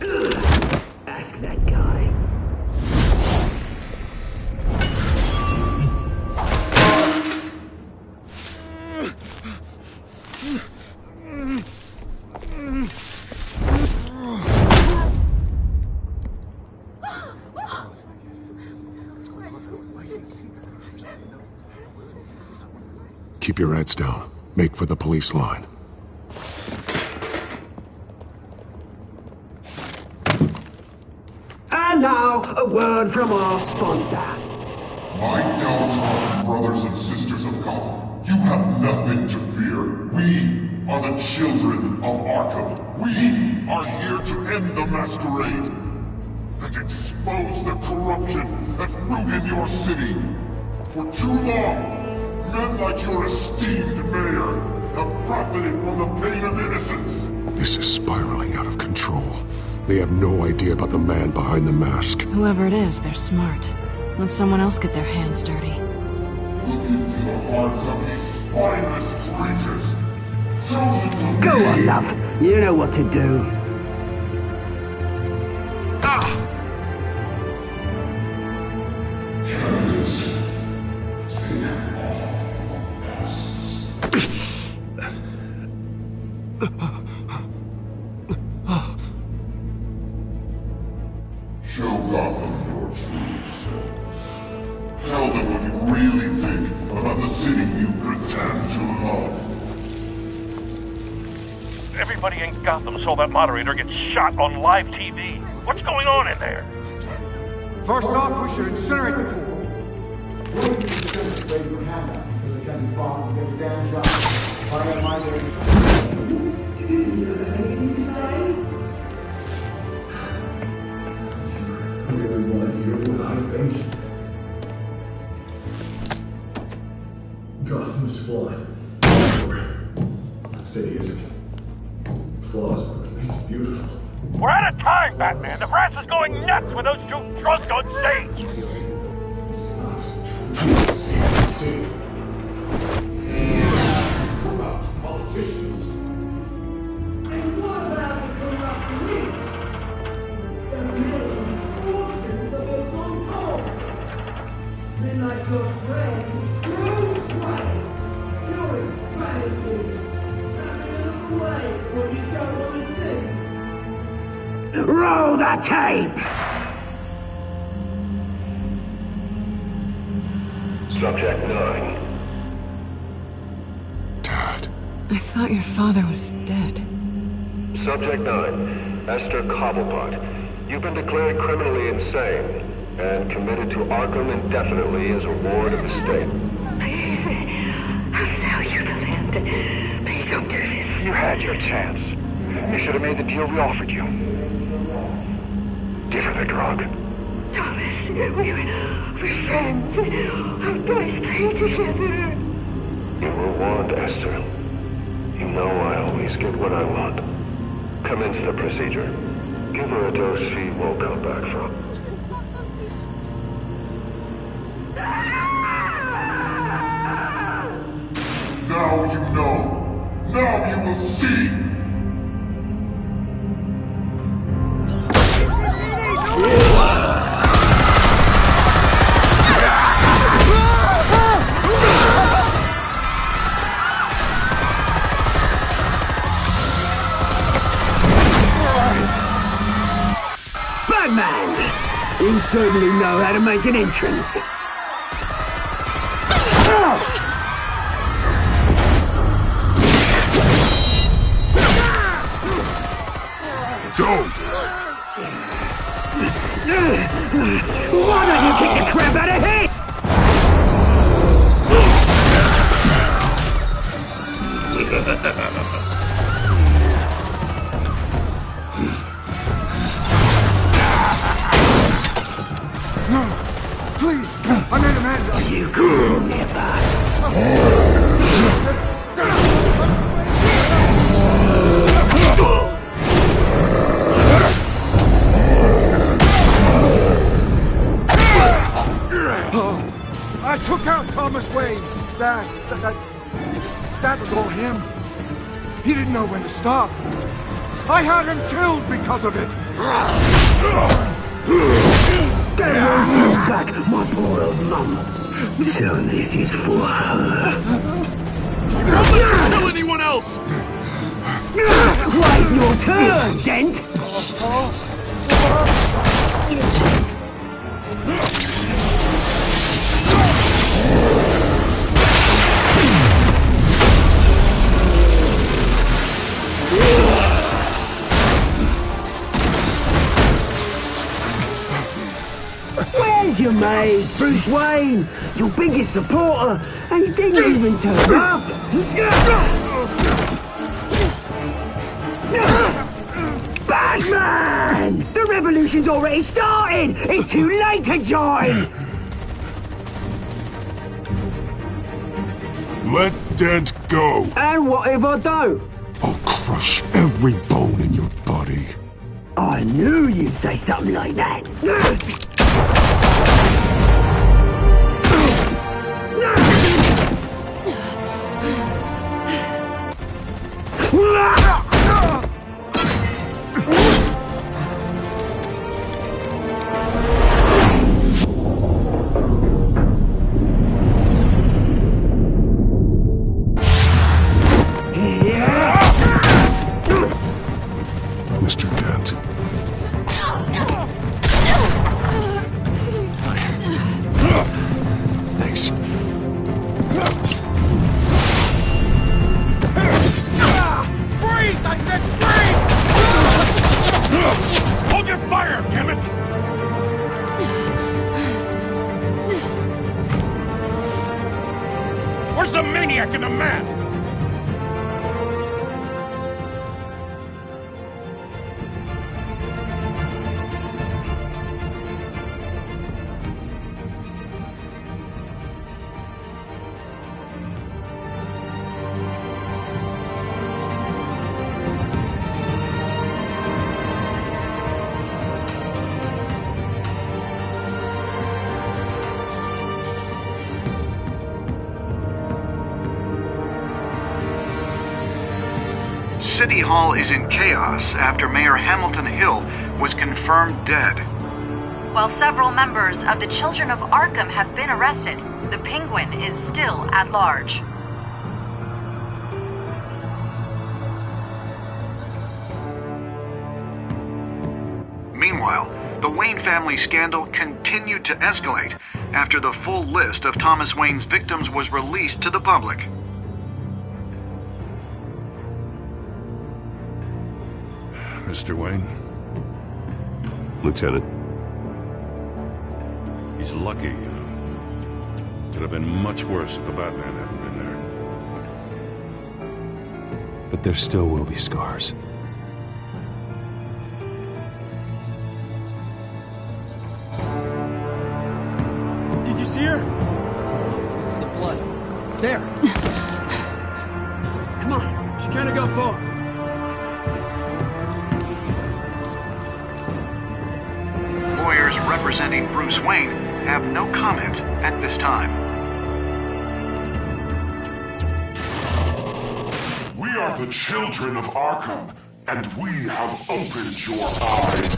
it ask that guy. Keep your heads down. Make for the police line. And now, a word from our sponsor. My downtrodden brothers and sisters of Gotham, you have nothing to fear. We are the children of Arkham. We are here to end the masquerade and expose the corruption that ruined your city. For too long, men like your esteemed mayor have profited from the pain of innocence. This is spiraling out of control. They have no idea about the man behind the mask. Whoever it is, they're smart. Let someone else get their hands dirty. Look into the hearts of these spineless creatures. Chosen to Go on, love. You know what to do. Candidates, take off your masks. Show Gotham your true selves. Tell them what you really think about the city you pretend to love. Everybody in Gotham saw that moderator get shot on live TV. What's going on in there? First off, we should incinerate the pool. Really want to hear what I think? Gotham is flawed. That city isn't. Flaws, but it's beautiful. We're out of time, Batman. The press is going nuts with those two drunks on stage. What about politicians? And what about the corrupt elite? The millions, fortunes of their own cause. Men like your friend, Bruce Wayne, doing fantasies. Turning away when you don't want to see. Roll the tape! Subject 9. I thought your father was dead. Subject 9, Esther Cobblepot. You've been declared criminally insane and committed to Arkham indefinitely as a ward of the state. Please, I'll sell you the land. Please don't do this. You had your chance. You should have made the deal we offered you. Give her the drug. Thomas, we're friends. Our boys play together. You were warned, Esther. You know I always get what I want. Commence the procedure. Give her a dose she won't come back from. Now you know. Now you will see. Batman! You certainly know how to make an entrance. Go! Why don't you kick the crap out of him? No! Please! I made a man! You cool never. I took out Thomas Wayne. That was all him. He didn't know when to stop. I had him killed because of it. They won't give back my poor old mum. So this is for her. Don't let her kill anyone else! Wait your turn, Dent! Where's your mate, Bruce Wayne? Your biggest supporter, and he didn't even turn up. Batman! The revolution's already started! It's too late to join! Let Dent go! And what if I don't? I'll crush every bone in your body. I knew you'd say something like that. Mr. Dent. Thanks. Freeze! I said freeze! Hold your fire, damn it! Where's the maniac in the mask? City Hall is in chaos after Mayor Hamilton Hill was confirmed dead. While several members of the Children of Arkham have been arrested, the Penguin is still at large. Meanwhile, the Wayne family scandal continued to escalate after the full list of Thomas Wayne's victims was released to the public. Mr. Wayne? Lieutenant. He's lucky. Could have been much worse if the Batman hadn't been there. But there still will be scars. Did you see her? Look for the blood. There. Come on. She can't go far. Lawyers representing Bruce Wayne have no comment at this time. We are the children of Arkham, and we have opened your eyes.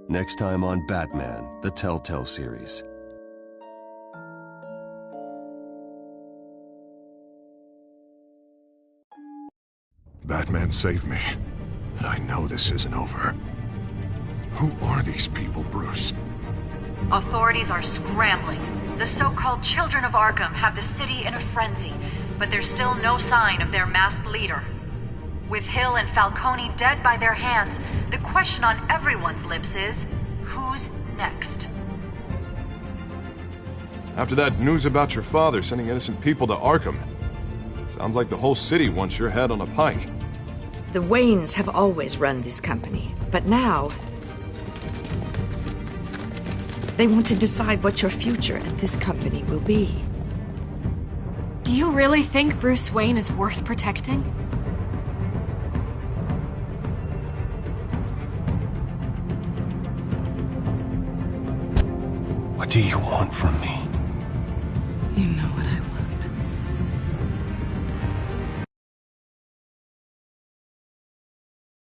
Next time on Batman, the Telltale series. Batman saved me, but I know this isn't over. Who are these people, Bruce? Authorities are scrambling. The so-called Children of Arkham have the city in a frenzy, but there's still no sign of their masked leader. With Hill and Falcone dead by their hands, the question on everyone's lips is, who's next? After that news about your father sending innocent people to Arkham, sounds like the whole city wants your head on a pike. The Waynes have always run this company, but now they want to decide what your future at this company will be. Do you really think Bruce Wayne is worth protecting? What do you want from me? You know what I want.